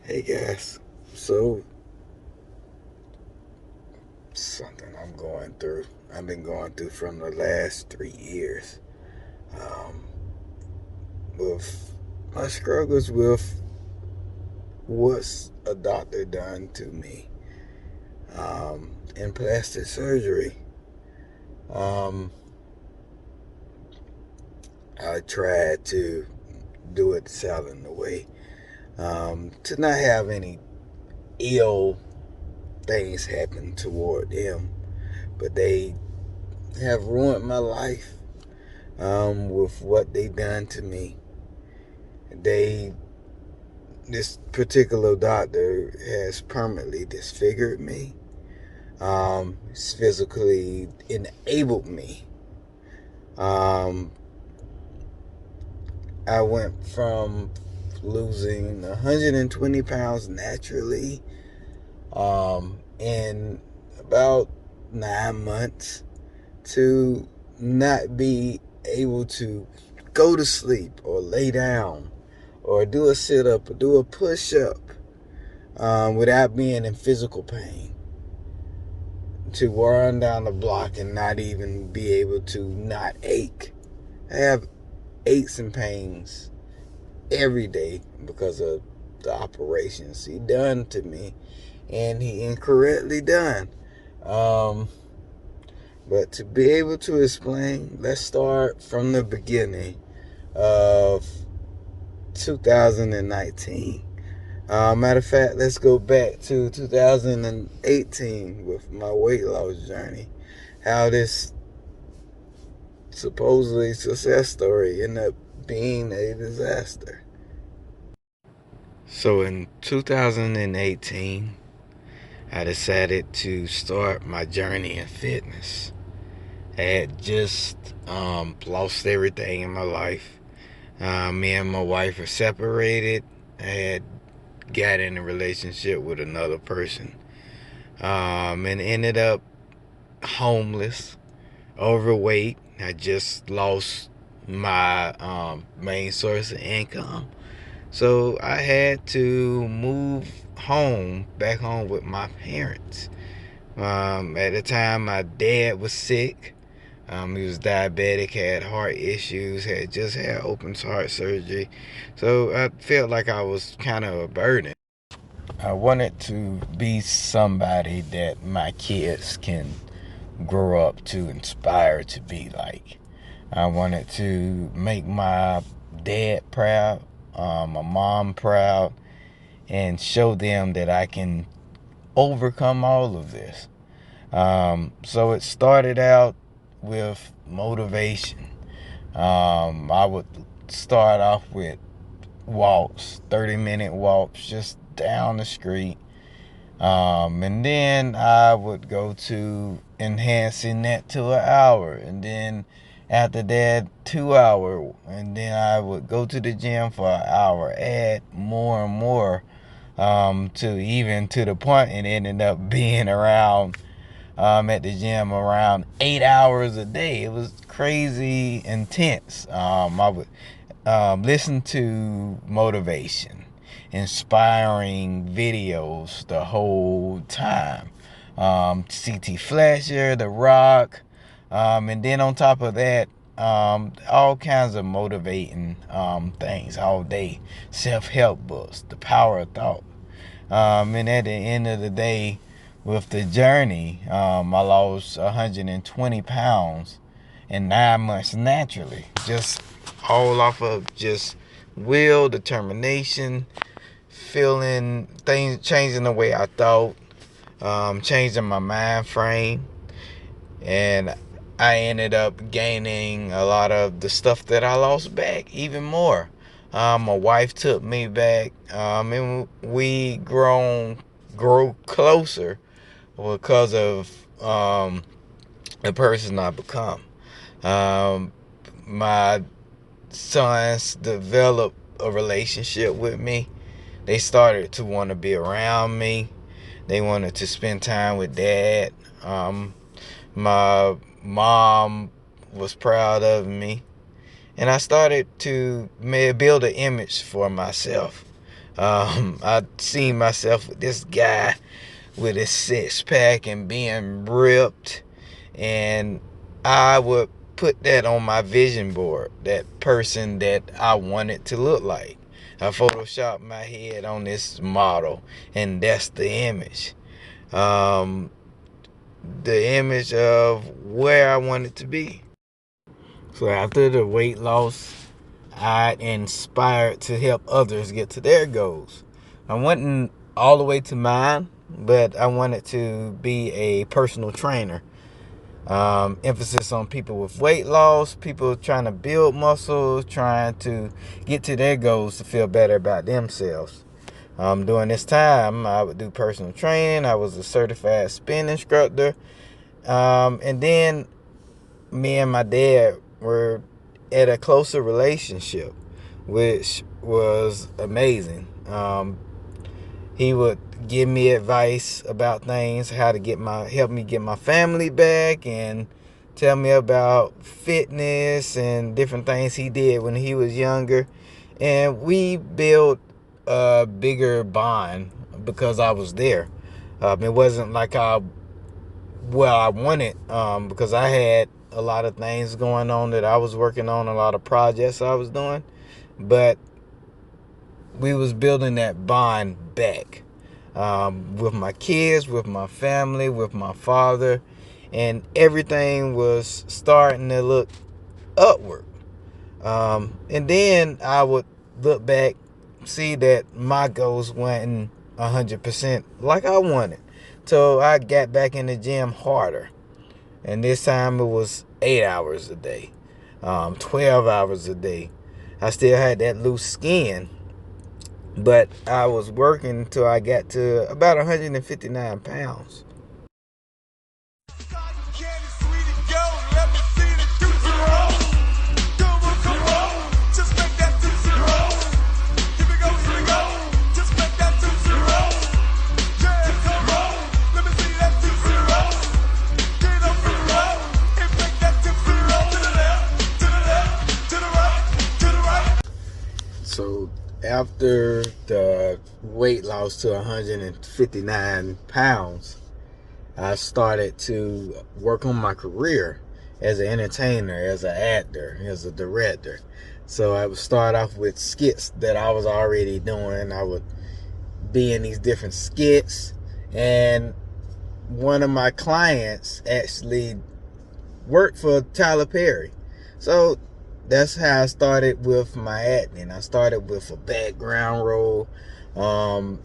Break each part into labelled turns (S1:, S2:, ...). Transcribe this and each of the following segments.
S1: Hey guys, so something I'm going through. I've been going through from the last 3 years. Um, with my struggles with what's a doctor done to me in plastic surgery. Um, I tried to do it silent way, to not have any ill things happen toward them, but they have ruined my life with what they done to me. They This particular doctor has permanently disfigured me. It's physically enabled me. Um, I went from losing 120 pounds naturally in about 9 months to not be able to go to sleep or lay down or do a sit-up or do a push-up without being in physical pain, to run down the block and not even be able to not ache. I have aches and pains every day because of the operations he done to me, and he incorrectly done. Um, but to be able to explain, let's start from the beginning of 2019. Matter of fact, let's go back to 2018 with my weight loss journey. How this supposedly success story ended up being a disaster. So in 2018, I decided to start my journey in fitness. I had just lost everything in my life. Me and my wife were separated. I had got in a relationship with another person, and ended up homeless, overweight. I just lost my main source of income. So I had to move back home with my parents. At the time, my dad was sick. He was diabetic, had heart issues, had just had open heart surgery. So I felt like I was kind of a burden. I wanted to be somebody that my kids can grow up to inspire to be like. I wanted to make my dad proud, my mom proud, and show them that I can overcome all of this. So it started out with motivation. I would start off with walks, 30-minute walks, just down the street. And then I would go to enhancing that to an hour. And then after that, 2 hour. And then I would go to the gym for an hour, add more and more, to the point it ended up being around, at the gym around 8 hours a day. It was crazy intense. I would listen to motivation, inspiring videos the whole time. CT Fletcher, The Rock, and then on top of that, all kinds of motivating things all day. Self-help books, The Power of Thought. And at the end of the day, with the journey, I lost 120 pounds in 9 months naturally. Just all off of just will, determination, feeling things, changing the way I thought, changing my mind frame. And I ended up gaining a lot of the stuff that I lost back, even more. My wife took me back, and we grow closer because of the person I become. My sons developed a relationship with me. They started to want to be around me. They wanted to spend time with dad. My mom was proud of me. And I started to build an image for myself. I seen myself with this guy with his six pack and being ripped, and I would put that on my vision board, that person that I wanted to look like. I photoshopped my head on this model, and that's the image. Um, the image of where I wanted to be. So after the weight loss, I inspired to help others get to their goals. I wasn't all the way to mine, but I wanted to be a personal trainer. Emphasis on people with weight loss, people trying to build muscle, trying to get to their goals to feel better about themselves. During this time, I would do personal training. I was a certified spin instructor. And then me and my dad were at a closer relationship, which was amazing. He would give me advice about things, how to help me get my family back, and tell me about fitness and different things he did when he was younger. And we built a bigger bond because I was there. It wasn't like I wanted, because I had a lot of things going on that I was working on, a lot of projects I was doing, but we was building that bond back, with my kids, with my family, with my father, and everything was starting to look upward. And then I would look back, see that my goals weren't 100% like I wanted. So I got back in the gym harder. And this time it was 8 hours a day, 12 hours a day. I still had that loose skin, but I was working till I got to about 159 pounds. So after the weight loss to 159 pounds, I started to work on my career as an entertainer, as an actor, as a director. So I would start off with skits that I was already doing. I would be in these different skits, and one of my clients actually worked for Tyler Perry. So that's how I started with my acting. I started with a background role, doing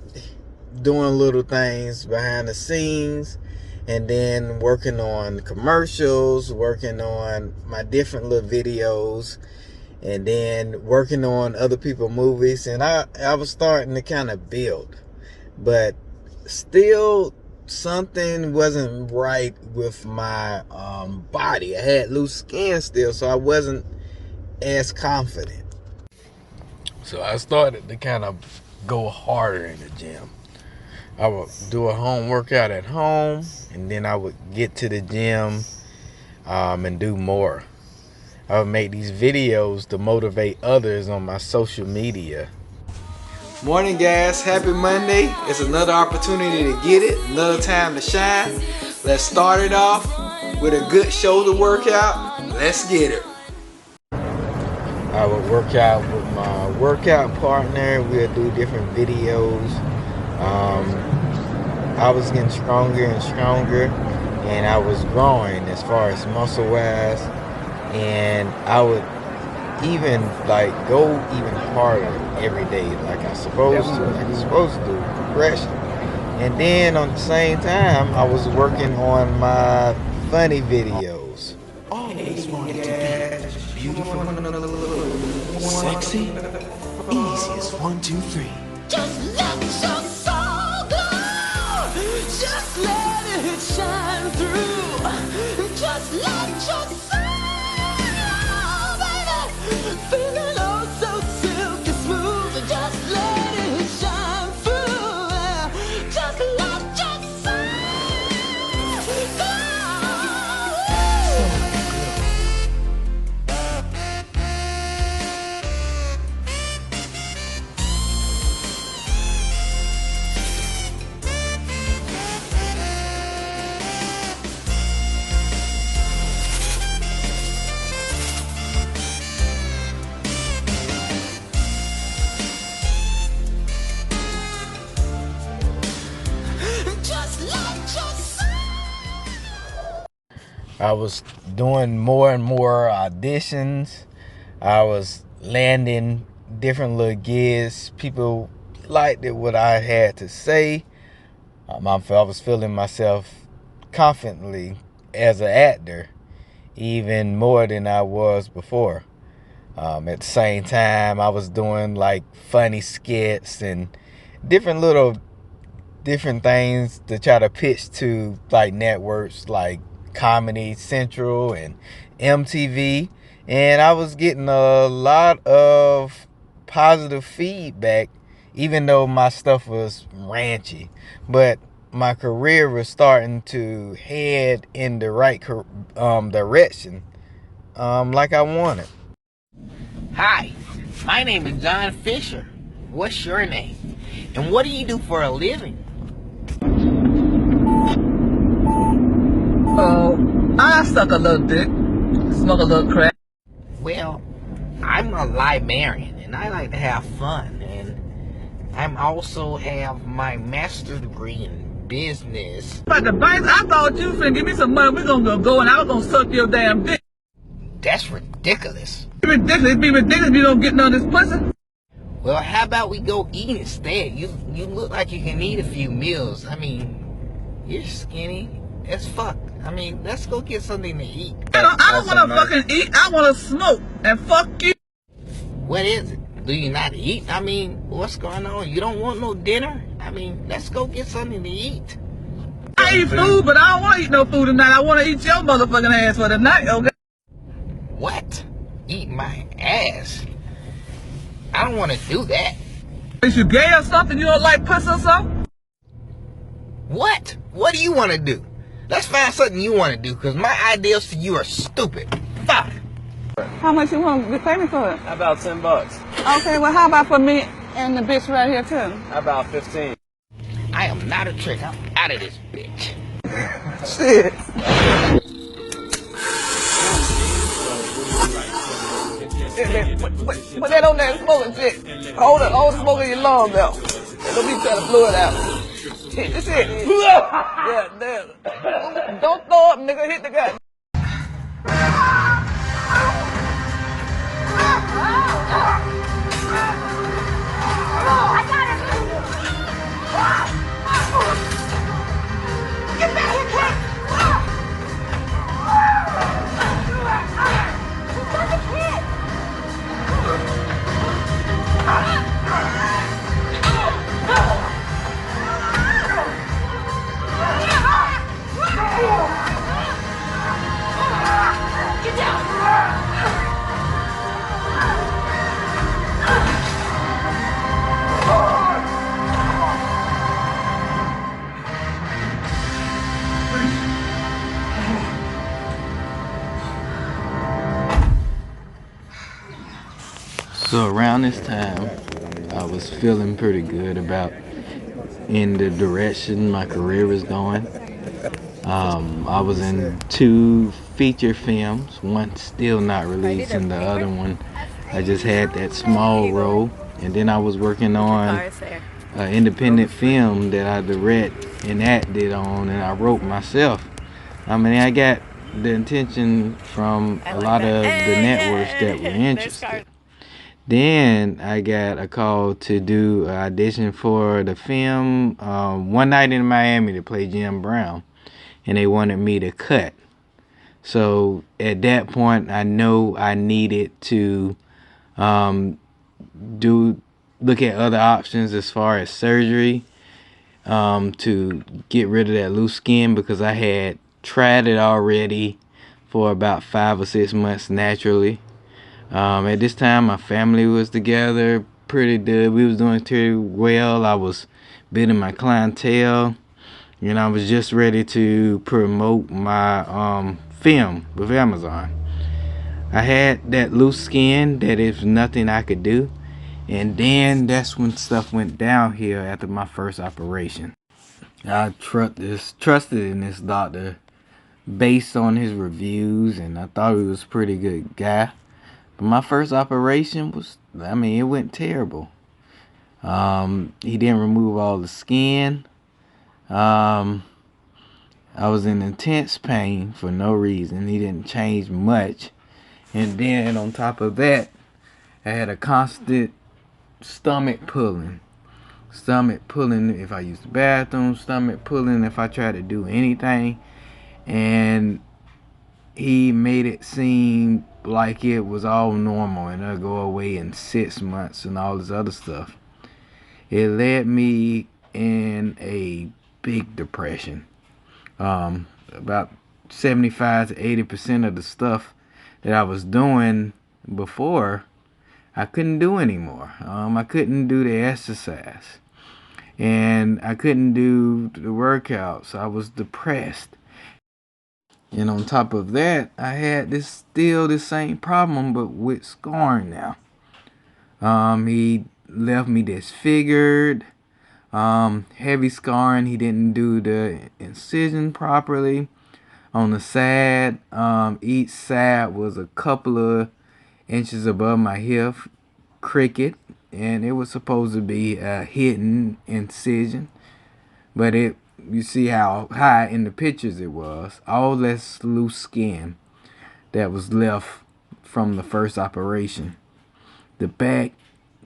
S1: little things behind the scenes, and then working on commercials, working on my different little videos, and then working on other people's movies. And I was starting to kind of build, but still something wasn't right with my body. I had loose skin still, so I wasn't as confident. So I started to kind of go harder in the gym. I would do a home workout at home, and then I would get to the gym, and do more. I would make these videos to motivate others on my social media. Morning, guys. Happy Monday. It's another opportunity to get it, another time to shine. Let's start it off with a good shoulder workout. Let's get it. I would work out with my workout partner. We'll do different videos. I was getting stronger and stronger, and I was growing as far as muscle wise, and I would even go even harder every day like I'm supposed to, progression. And then on the same time, I was working on my funny videos.
S2: Always wanted to be beautiful, sexy, easy as 1, 2, 3.
S3: Just let your soul go. Just let it shine through. Just let your soul, baby, feeling oh so silky smooth. Just let it shine through. Just let your soul go.
S1: I was doing more and more auditions. I was landing different little gigs. People liked it, what I had to say. I was feeling myself confidently as an actor, even more than I was before. At the same time, I was doing like funny skits and different things to try to pitch to like networks like Comedy Central and MTV. And I was getting a lot of positive feedback, even though my stuff was ranchy. But my career was starting to head in the right direction, like I wanted.
S4: Hi, my name is John Fisher. What's your name? And what do you do for a living?
S5: Oh, I suck a little dick, smoke a little crack.
S4: Well, I'm a librarian and I like to have fun, and I also have my master's degree in business.
S5: About the banks, I thought you finna give me some money. We gonna go and I was gonna suck your damn dick.
S4: That's ridiculous.
S5: It'd be ridiculous if you don't get none of this pussy.
S4: Well, how about we go eat instead? You look like you can eat a few meals. I mean, you're skinny as fuck. I mean, let's go get something to eat.
S5: I don't wanna fucking eat. I wanna smoke and fuck you.
S4: What is it? Do you not eat? I mean, what's going on? You don't want no dinner? I mean, let's go get something to eat.
S5: I eat food, but I don't wanna eat no food tonight. I wanna eat your motherfucking ass for the night, okay?
S4: What? Eat my ass? I don't want to do that.
S5: Is you gay or something? You don't like pussy or something?
S4: What? What do you want to do? Let's find something you want to do, because my ideas to you are stupid. Fuck.
S5: How much you want to pay me for it?
S6: About $10.
S5: Okay, well how about for me and the bitch right here too?
S6: About 15.
S4: I am not a trick. I'm out of this bitch.
S5: Shit. Put that on there smoking shit. Hold the smoke in your lungs now. Don't be trying to blow it out. Hit this shit. Yeah, damn. Don't throw up, nigga. Hit the guy.
S3: Get back here, kid! Who's the kid? Get down!
S1: So around this time, I was feeling pretty good about in the direction my career was going. I was in 2 feature films, one still not released, and the other one I just had that small role. And then I was working on an independent film that I direct and acted on, and I wrote myself. I mean, I got the attention from a lot of the networks that were interested. Then I got a call to do an audition for the film One Night in Miami to play Jim Brown, and they wanted me to cut. So at that point, I know I needed to look at other options as far as surgery to get rid of that loose skin, because I had tried it already for about 5 or 6 months naturally. At this time, my family was together pretty good. We was doing pretty well. I was building my clientele, and I was just ready to promote my film with Amazon. I had that loose skin that is nothing I could do, and then that's when stuff went downhill after my first operation. I trusted in this doctor based on his reviews, and I thought he was a pretty good guy. But my first operation it went terrible. He didn't remove all the skin. I was in intense pain for no reason. He didn't change much. And then on top of that, I had a constant stomach pulling. Stomach pulling if I use the bathroom, stomach pulling if I try to do anything. And he made it seem like it was all normal and I'll go away in 6 months and all this other stuff. It led me in a big depression. About 75 to 80% of the stuff that I was doing before, I couldn't do anymore. I couldn't do the exercise. And I couldn't do the workouts. I was depressed. And on top of that, I had still the same problem, but with scarring now. He left me disfigured, heavy scarring. He didn't do the incision properly on the side. Each side was a couple of inches above my hip, cricket, and it was supposed to be a hidden incision, but you see how high in the pictures it was. All this loose skin that was left from the first operation. The back,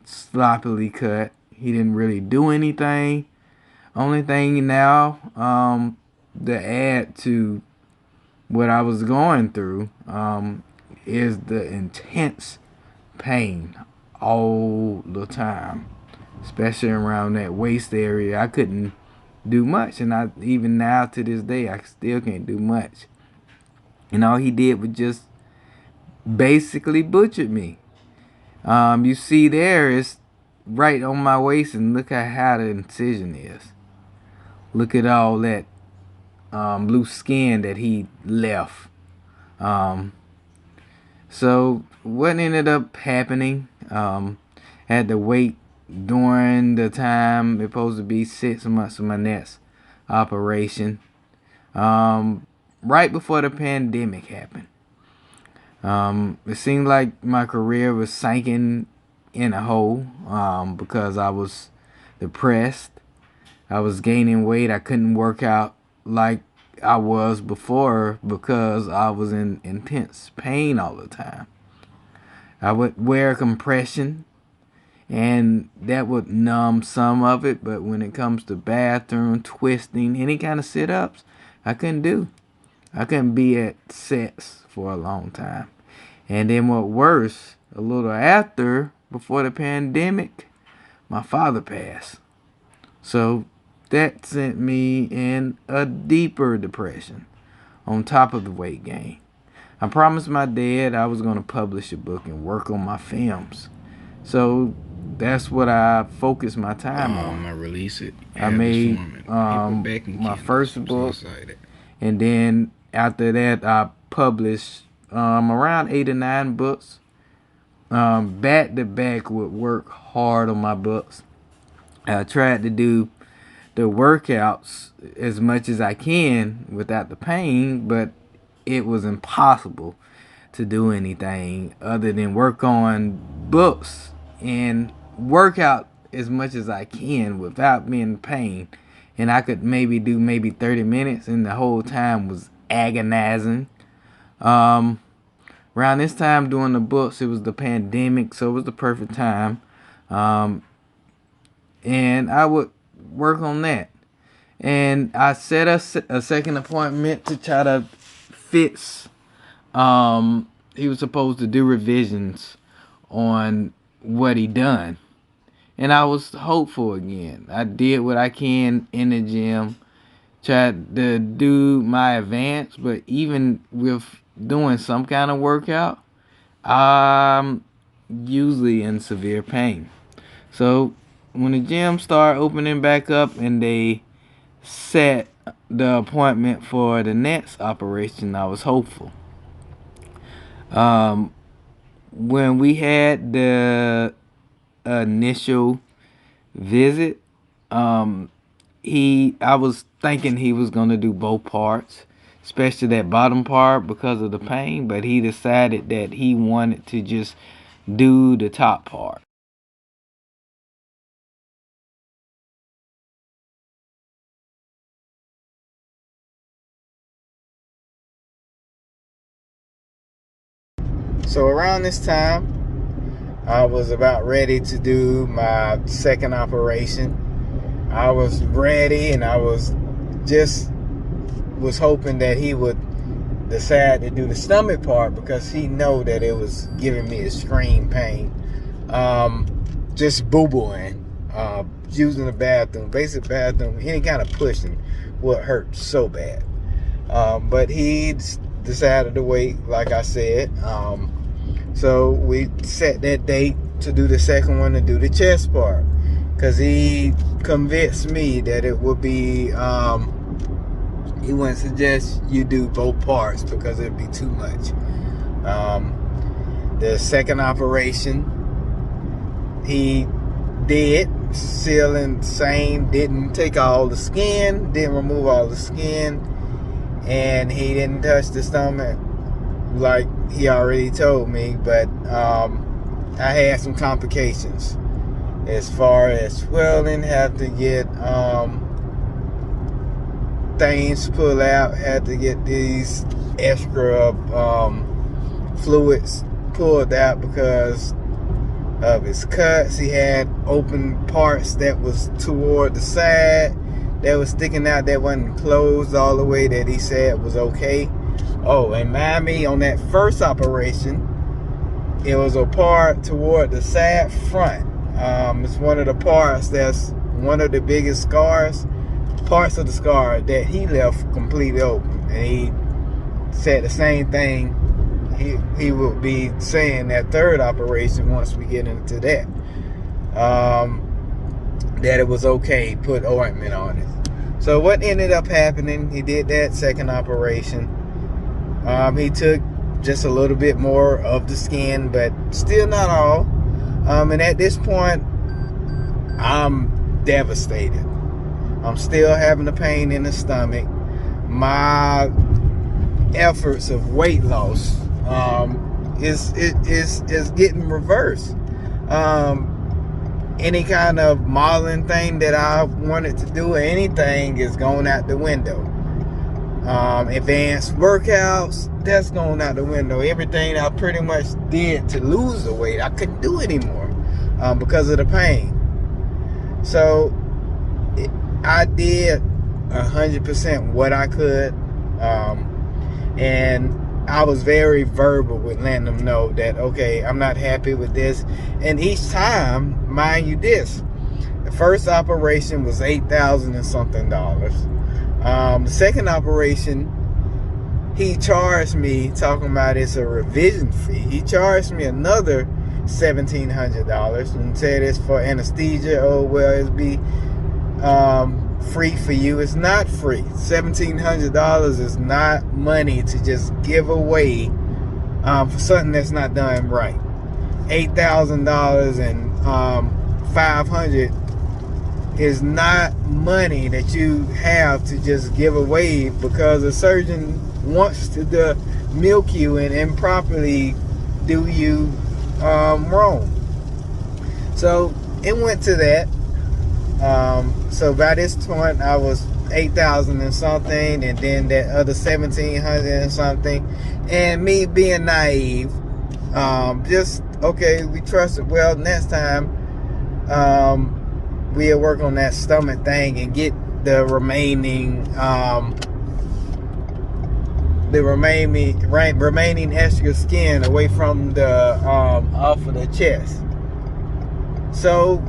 S1: sloppily cut. He didn't really do anything. Only thing now, to add to what I was going through, is the intense pain all the time, especially around that waist area. I couldn't do much, and even now to this day I still can't do much. And all he did was just basically butchered me. You see there is right on my waist, and look at how the incision is. Look at all that loose skin that he left. So what ended up happening, had to wait during the time it's supposed to be 6 months of my next operation, right before the pandemic happened. It seemed like my career was sinking in a hole, because I was depressed. I was gaining weight. I couldn't work out like I was before because I was in intense pain all the time. I would wear compression, and that would numb some of it, but when it comes to bathroom, twisting, any kind of sit-ups, I couldn't do. I couldn't be at sets for a long time. And then what worse, a little after, before the pandemic, my father passed. So that sent me in a deeper depression on top of the weight gain. I promised my dad I was going to publish a book and work on my films. So that's what I focused my time on.
S2: I release it.
S1: I made my first book, and then after that I published around 8 or 9 books. Back to back, would work hard on my books. I tried to do the workouts as much as I can without the pain, but it was impossible to do anything other than work on books and work out as much as I can without being in pain. And I could maybe do 30 minutes, and the whole time was agonizing. Around this time doing the books, it was the pandemic, so it was the perfect time. And I would work on that. And I set a second appointment to try to fix. He was supposed to do revisions on what he done. And I was hopeful again. I did what I can in the gym. Tried to do my advance, but even with doing some kind of workout, I'm usually in severe pain. So when the gym started opening back up and they set the appointment for the next operation, I was hopeful. When we had the initial visit, I was thinking he was gonna do both parts, especially that bottom part because of the pain, but he decided that he wanted to just do the top part. So around this time, I was about ready to do my second operation. I was ready, and I was hoping that he would decide to do the stomach part, because he know that it was giving me extreme pain. Just boo-booing, using the bathroom, basic bathroom, any kind of pushing would hurt so bad. But he decided to wait, like I said. So we set that date to do the second one, to do the chest part, because he convinced me that it would be, he wouldn't suggest you do both parts because it'd be too much. The second operation, he did, sealing same, didn't take all the skin, didn't remove all the skin, and he didn't touch the stomach like he already told me. But I had some complications as far as swelling, had to get things pulled out, had to get these extra fluids pulled out because of his cuts. He had open parts that was toward the side that was sticking out, that wasn't closed all the way, that he said was okay. Oh, and mind me, on that first operation, it was a part toward the side front. It's one of the parts that's one of the biggest parts of the scar that he left completely open. And he said the same thing he will be saying that third operation, once we get into that, that it was okay, put ointment on it. So what ended up happening, he did that second operation. He took just a little bit more of the skin, but still not all. And at this point, I'm devastated. I'm still having the pain in the stomach. My efforts of weight loss is getting reversed. Any kind of modeling thing that I wanted to do, or anything, is going out the window. Advanced workouts, that's going out the window. Everything I pretty much did to lose the weight, I couldn't do anymore because of the pain. So I did 100% what I could, and I was very verbal with letting them know that, okay, I'm not happy with this. And each time, mind you this, the first operation was $8,000 and something. The second operation, he charged me, talking about it's a revision fee, he charged me another $1,700 and said it's for anesthesia. Oh, well, it'll be free for you. It's not free. $1,700 is not money to just give away for something that's not done right. $8,000 and $500 is not money that you have to just give away because a surgeon wants to milk you and improperly do you wrong. So it went to that. So by this point, I was $8,000 and something, and then that other $1,700 and something. And me being naive, just okay, we trusted. Well, next time, we'll work on that stomach thing and get the remaining extra skin away from the off of the chest. So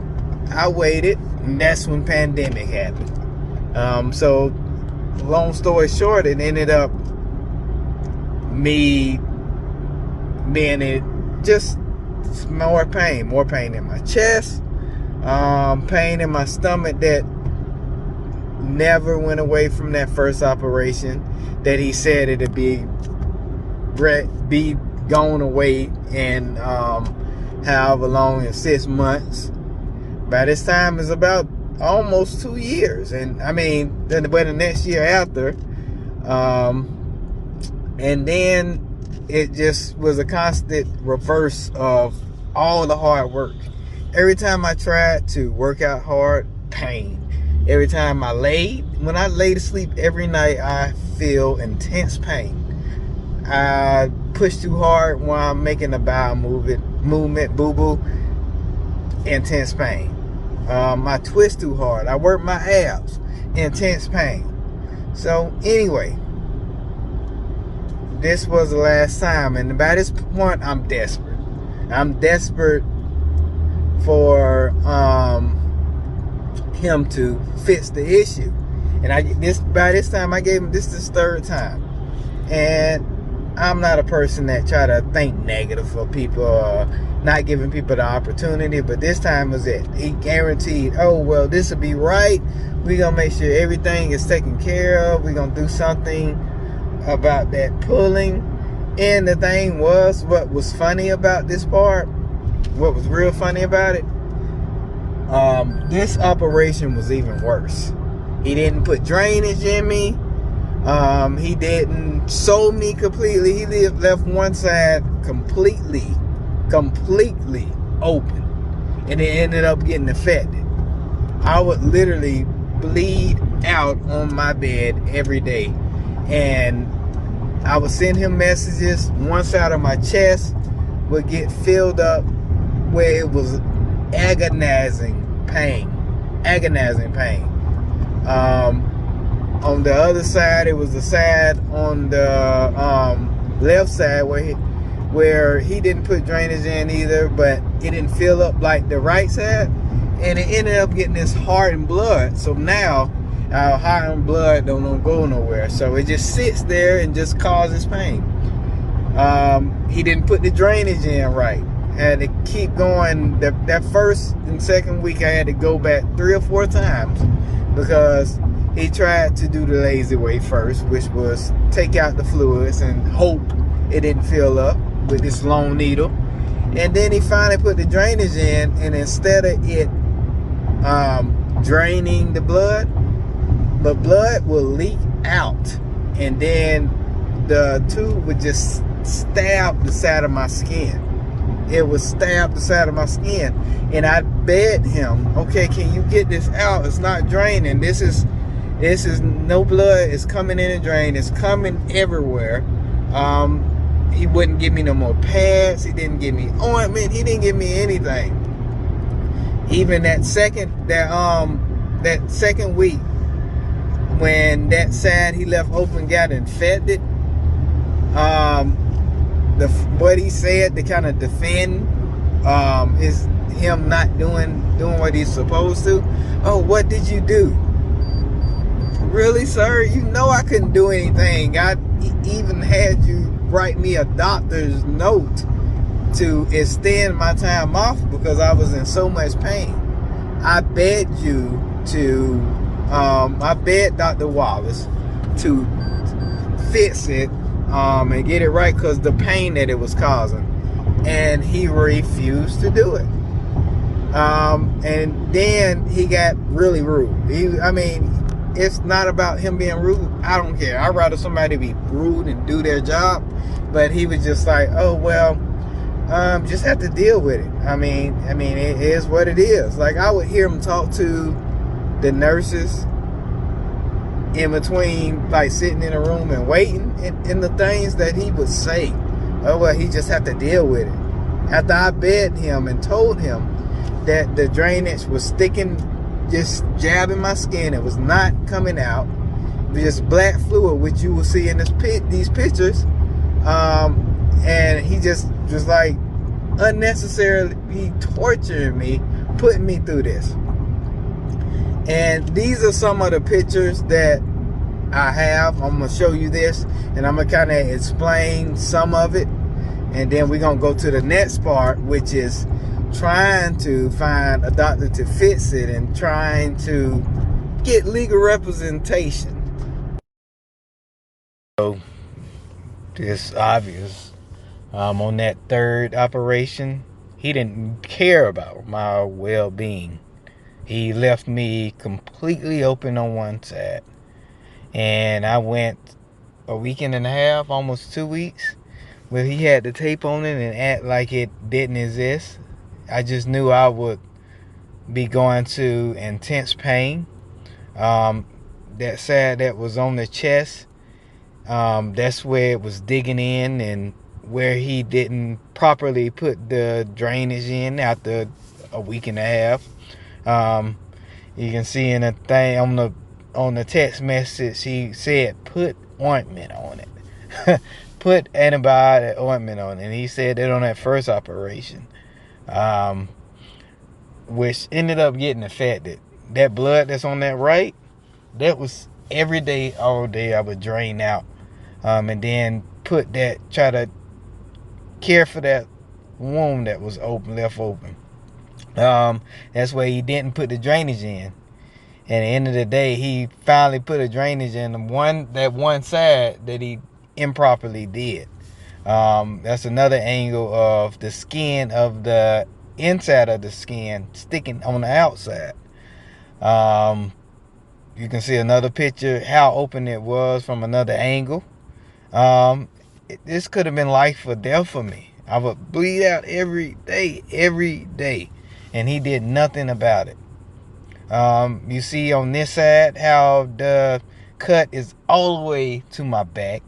S1: I waited, and that's when pandemic happened. So long story short, it ended up me being just more pain in my chest, pain in my stomach that never went away from that first operation, that he said it'd be gone away in however long, in 6 months. By this time it's about almost 2 years, and I mean the next year after, and then it just was a constant reverse of all the hard work. Every time I tried to work out hard, pain. Every time when I lay to sleep every night, I feel intense pain. I push too hard while I'm making a bowel movement, boo-boo, intense pain. I twist too hard. I work my abs, intense pain. So anyway, this was the last time, and by this point, I'm desperate. I'm desperate for him to fix the issue. And by this time, I gave him this is the third time, and I'm not a person that try to think negative for people or not giving people the opportunity, but this time was it. He guaranteed, oh, well, this will be right. We're going to make sure everything is taken care of. We're going to do something about that pulling. And the thing was, what was funny about this part, what was real funny about it, this operation was even worse. He didn't put drainage in me. He didn't sew me completely. He left one side completely open, and it ended up getting infected. I would literally bleed out on my bed every day, and I would send him messages. One side of my chest would get filled up where it was agonizing pain. On the other side, it was the side on the left side where he didn't put drainage in either, but it didn't fill up like the right side, and it ended up getting this hardened blood. So now our hardened blood don't go nowhere, so it just sits there and just causes pain. He didn't put the drainage in right. I had to keep going. That first and second week, I had to go back 3 or 4 times because he tried to do the lazy way first, which was take out the fluids and hope it didn't fill up with this long needle. And then he finally put the drainage in, and instead of it draining the blood will leak out, and then the tube would just stab the side of my skin. It would stab the side of my skin, and I begged him, okay, can you get this out? It's not draining. This is no blood is coming in and drain. It's coming everywhere. He wouldn't give me no more pads. He didn't give me ointment. He didn't give me anything. Even that second week, when that side he left open got infected, what he said to kind of defend is him not doing what he's supposed to. Oh, what did you do? Really, sir? You know I couldn't do anything. I even had you write me a doctor's note to extend my time off because I was in so much pain. I begged Dr. Wallace to fix it and get it right because the pain that it was causing, and he refused to do it. And then he got really rude. It's not about him being rude. I don't care. I'd rather somebody be rude and do their job. But he was just like, oh, well, just have to deal with it. It is what it is. Like, I would hear him talk to the nurses in between, like, sitting in a room and waiting, and the things that he would say. Oh, well, he just have to deal with it. After I begged him and told him that the drainage was sticking, just jabbing my skin, it was not coming out, just black fluid, which you will see in these pictures, and he just like unnecessarily torturing me, putting me through this. And these are some of the pictures that I have. I'm gonna show you this, and I'm gonna kind of explain some of it, and then we're gonna go to the next part, which is trying to find a doctor to fix it and trying to get legal representation. So it's obvious, on that third operation, he didn't care about my well-being. He left me completely open on one side, and I went a weekend and a half, almost 2 weeks, where he had the tape on it and act like it didn't exist. I just knew I would be going to intense pain. That side that was on the chest, that's where it was digging in, and where he didn't properly put the drainage in after a week and a half. You can see in the thing on the text message, he said put ointment on it. Put antibiotic ointment on it. And he said that on that first operation, which ended up getting affected. That blood that's on that right, that was every day, all day, I would drain out, and then try to care for that wound that was left open. That's why he didn't put the drainage in. And at the end of the day, he finally put a drainage in that one side that he improperly did. That's another angle of the skin of the inside of the skin sticking on the outside. You can see another picture how open it was from another angle. This could have been life or death for me. I would bleed out every day, and he did nothing about it. You see on this side how the cut is all the way to my back,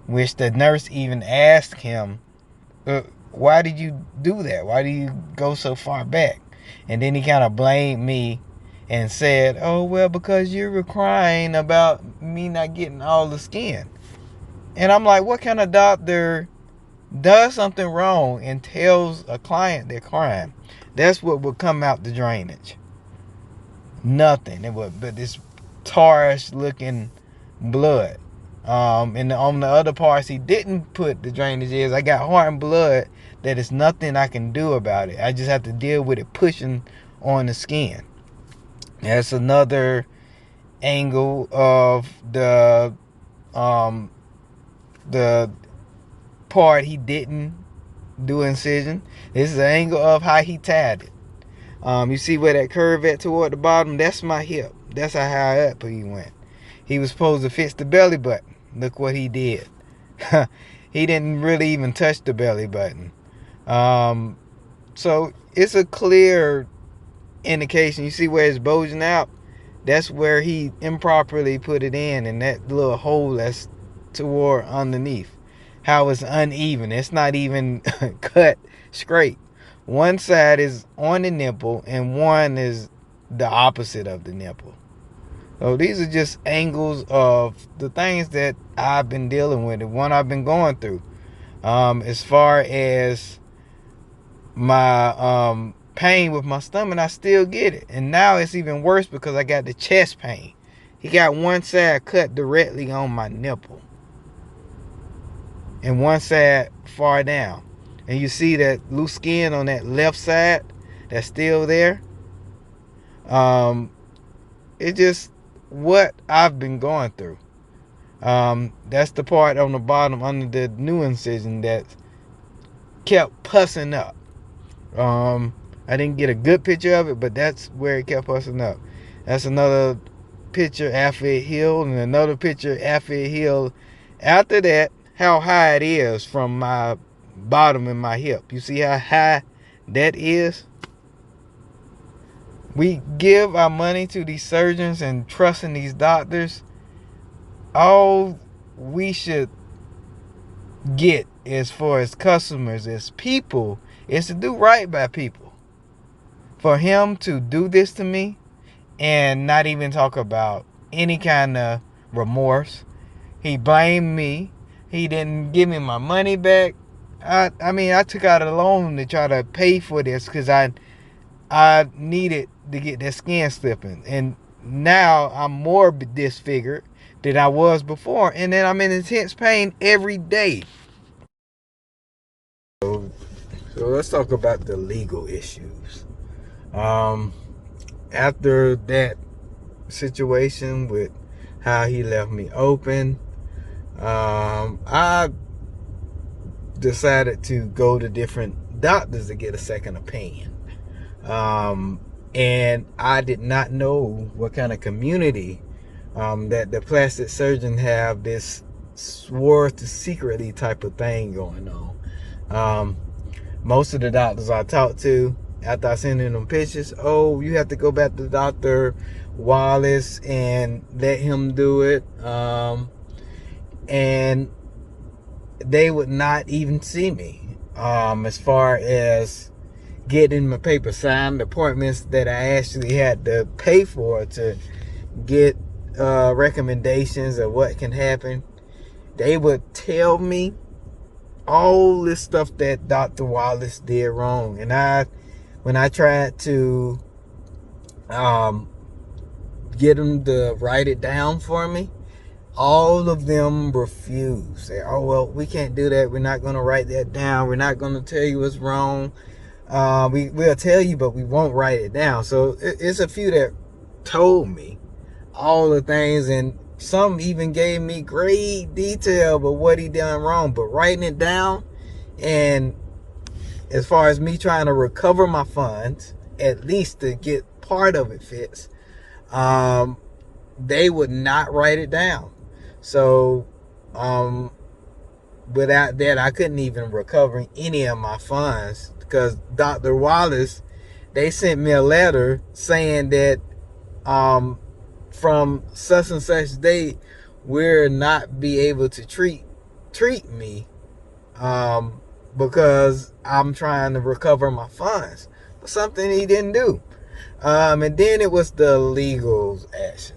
S1: which the nurse even asked him, why did you do that? Why do you go so far back? And then he kind of blamed me and said, oh, well, because you were crying about me not getting all the skin. And I'm like, what kind of doctor does something wrong and tells a client they're crying? That's what would come out the drainage. Nothing. It was but this tarish looking blood. And on the other parts he didn't put the drainage is, I got heart and blood that is nothing I can do about it. I just have to deal with it pushing on the skin. That's another angle of the part he didn't do incision. This is an angle of how he tied it. You see where that curve at toward the bottom? That's my hip. That's how high up he went. He was supposed to fix the belly button. Look what he did. He didn't really even touch the belly button. So it's a clear indication. You see where it's bulging out? That's where he improperly put it in, and that little hole that's toward underneath. How it's uneven. It's not even cut straight. One side is on the nipple and one is the opposite of the nipple. So these are just angles of the things that I've been dealing with and what I've been going through. As far as my pain with my stomach, I still get it. And now it's even worse because I got the chest pain. He got one side cut directly on my nipple and one side far down. And you see that loose skin on that left side that's still there. It's just what I've been going through. That's the part on the bottom under the new incision that kept pussing up. I didn't get a good picture of it, but that's where it kept pussing up. That's another picture after it healed, and another picture after it healed. After that, how high it is from my bottom in my hip. You see how high that is? We give our money to these surgeons and trust in these doctors. All we should get as far as customers, as people, is to do right by people. For him to do this to me and not even talk about any kind of remorse. He blamed me. He didn't give me my money back. I mean, I took out a loan to try to pay for this because I needed to get that skin slipping. And now I'm more disfigured than I was before. And then I'm in intense pain every day. So let's talk about the legal issues. After that situation with how he left me open, I decided to go to different doctors to get a second opinion. And I did not know what kind of community that the plastic surgeon have this swore to secretly type of thing going on. Most of the doctors I talked to, after I sent in them pictures, oh, you have to go back to Dr. Wallace and let him do it. And they would not even see me. As far as getting my paper signed, appointments that I actually had to pay for to get recommendations of what can happen, they would tell me all this stuff that Dr. Wallace did wrong. And when I tried to get them to write it down for me, all of them refused. Say, oh, well, we can't do that. We're not going to write that down. We're not going to tell you what's wrong. We'll tell you, but we won't write it down. So it's a few that told me all the things, and some even gave me great detail about what he done wrong. But writing it down, and as far as me trying to recover my funds, at least to get part of it fixed, they would not write it down. So without that, I couldn't even recover any of my funds, because Dr. Wallace, they sent me a letter saying that from such and such date, we'll not be able to treat me because I'm trying to recover my funds. Something he didn't do. And then it was the legal actions.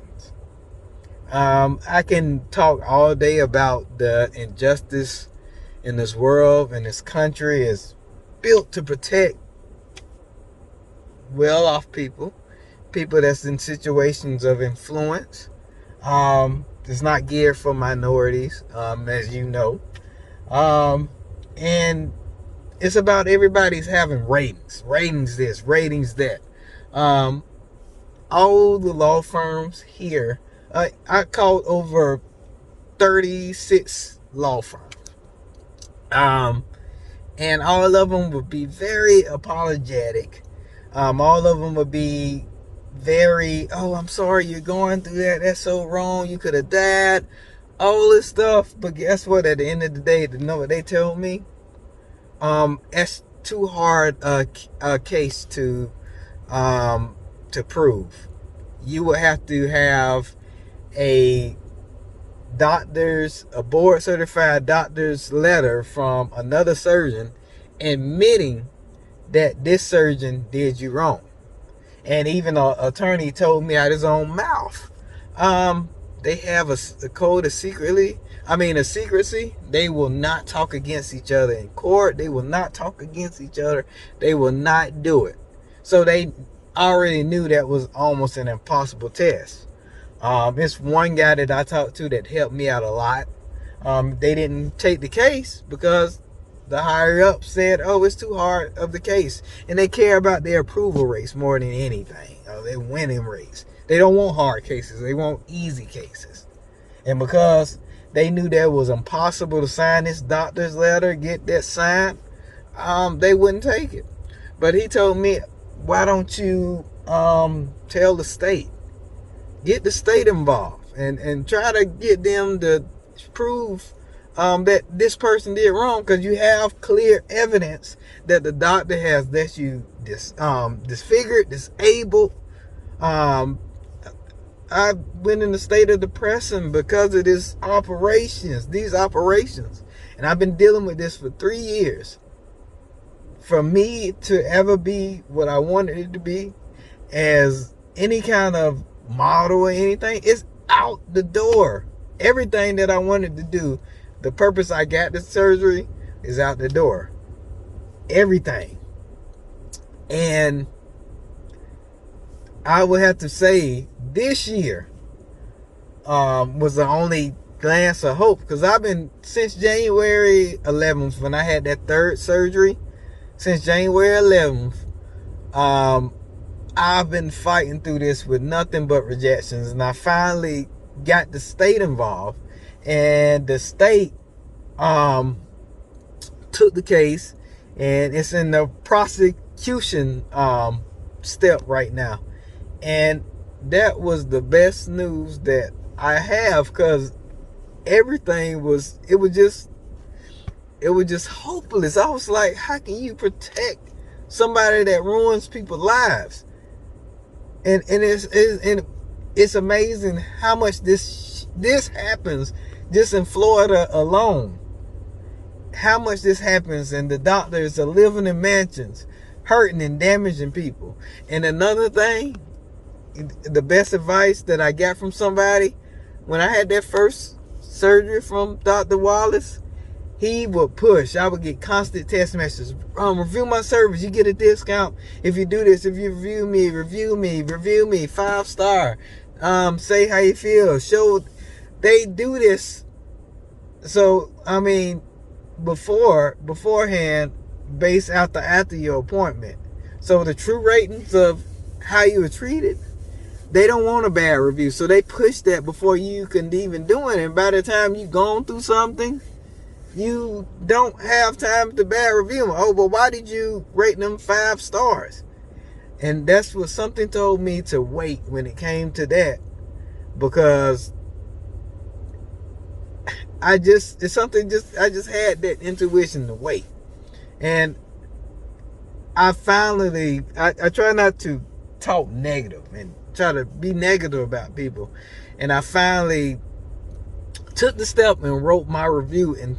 S1: I can talk all day about the injustice in this world, and this country is built to protect well-off people that's in situations of influence. It's not geared for minorities, as you know. And it's about everybody's having ratings. Ratings this, ratings that. All the law firms here, I called over 36 law firms. And all of them would be very apologetic. All of them would be very, oh, I'm sorry you're going through that. That's so wrong. You could have died. All this stuff. But guess what? At the end of the day, to know what they told me, that's too hard a case to prove. You would have to have a board certified doctor's letter from another surgeon admitting that this surgeon did you wrong. And even an attorney told me out his own mouth, they have a code of secrecy. They will not talk against each other in court. They will not talk against each other. They will not do it. So they already knew that was almost an impossible test. This one guy that I talked to that helped me out a lot. They didn't take the case because the higher up said, oh, it's too hard of the case. And they care about their approval rates more than anything. Their winning rates. They don't want hard cases. They want easy cases. And because they knew that it was impossible to sign this doctor's letter, get that signed, they wouldn't take it. But he told me, why don't you tell the state? Get the state involved and try to get them to prove that this person did wrong, because you have clear evidence that the doctor has that you disfigured, disabled. I went in a state of depression because of these operations, and I've been dealing with this for 3 years. For me to ever be what I wanted it to be as any kind of model or anything, it's out the door. Everything that I wanted to do, the purpose I got the surgery, is out the door. Everything. And I would have to say this year was the only glance of hope, because I've been, since January 11th when I had that third surgery, since January 11th, I've been fighting through this with nothing but rejections, and I finally got the state involved, and the state took the case, and it's in the prosecution step right now. And that was the best news that I have, because everything was, it was just hopeless. I was like, how can you protect somebody that ruins people's lives? And it's amazing how much this happens just in Florida alone. how much this happens, and the doctors are living in mansions, hurting and damaging people. And another thing, the best advice that I got from somebody when I had that first surgery from Dr. Wallace, he would push. I would get constant text messages. Review my service. You get a discount if you do this. If you review me, 5-star. Say how you feel. Show. They do this. So, I mean, beforehand, based after your appointment. So the true ratings of how you were treated, they don't want a bad review. So they push that before you can even do it. And by the time you've gone through something, you don't have time to bad review them. Oh, but why did you rate them 5 stars? And that's what something told me to wait when it came to that, because I just had that intuition to wait. And I try not to talk negative and try to be negative about people. And I finally took the step and wrote my review and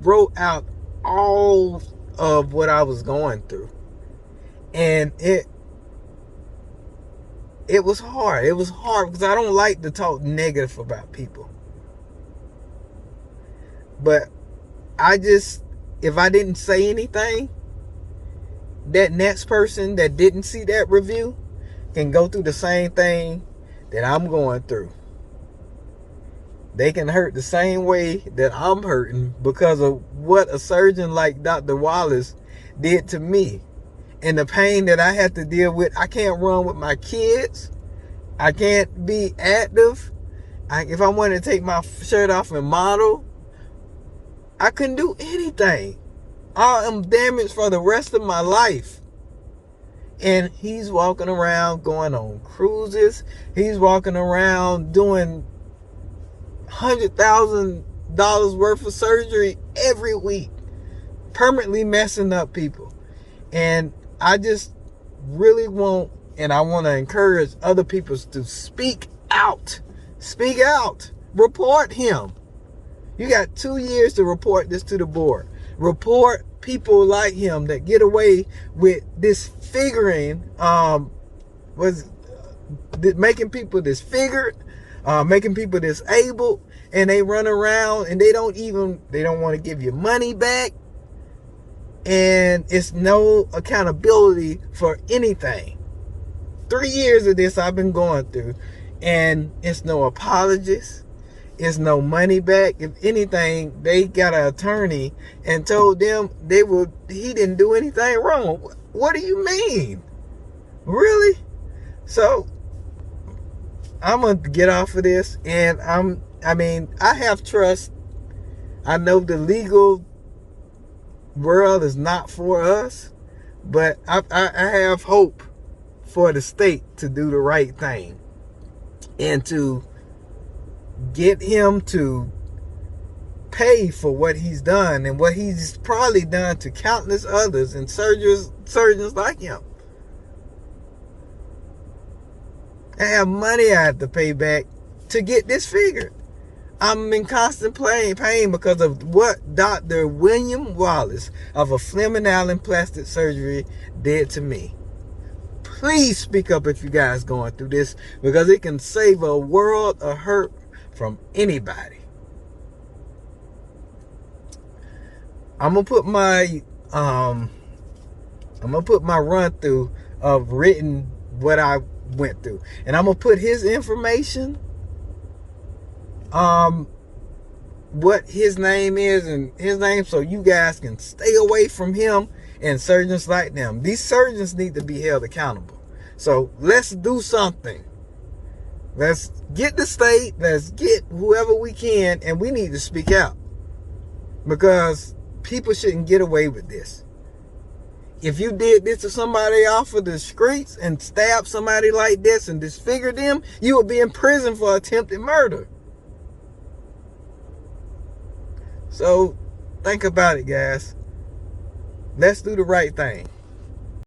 S1: wrote out all of what I was going through. And it was hard. It was hard because I don't like to talk negative about people. But if I didn't say anything, that next person that didn't see that review can go through the same thing that I'm going through. They can hurt the same way that I'm hurting because of what a surgeon like Dr. Wallace did to me. And the pain that I had to deal with. I can't run with my kids. I can't be active. If I wanted to take my shirt off and model, I couldn't do anything. I am damaged for the rest of my life. And he's walking around going on cruises. He's walking around doing $100,000 worth of surgery every week, permanently messing up people. And I just really want to encourage other people to speak out. Speak out. Report him. You got 2 years to report this to the board. Report people like him that get away with disfiguring, making people disfigured, making people disabled, and they run around and they don't want to give you money back, and it's no accountability for anything. 3 years of this I've been going through, and it's no apologies. It's no money back. If anything, they got an attorney and told them he didn't do anything wrong. What do you mean? Really? So I'm gonna get off of this, and I have trust. I know the legal world is not for us, but I have hope for the state to do the right thing and to get him to pay for what he's done and what he's probably done to countless others and surgeons like him. I have money I have to pay back to get disfigured. I'm in constant pain because of what Dr. William Wallace of a Fleming plastic surgery did to me. Please speak up if you guys going through this, because it can save a world of hurt from anybody. I'm gonna put my run through of written what I went through, and I'm gonna put his information, what his name is and his name, so you guys can stay away from him and surgeons like them. These surgeons need to be held accountable. So let's do something. Let's get the state, let's get whoever we can, and we need to speak out, because people shouldn't get away with this. If you did this to somebody off of the streets and stabbed somebody like this and disfigured them, you would be in prison for attempted murder. So think about it, guys. Let's do the right thing.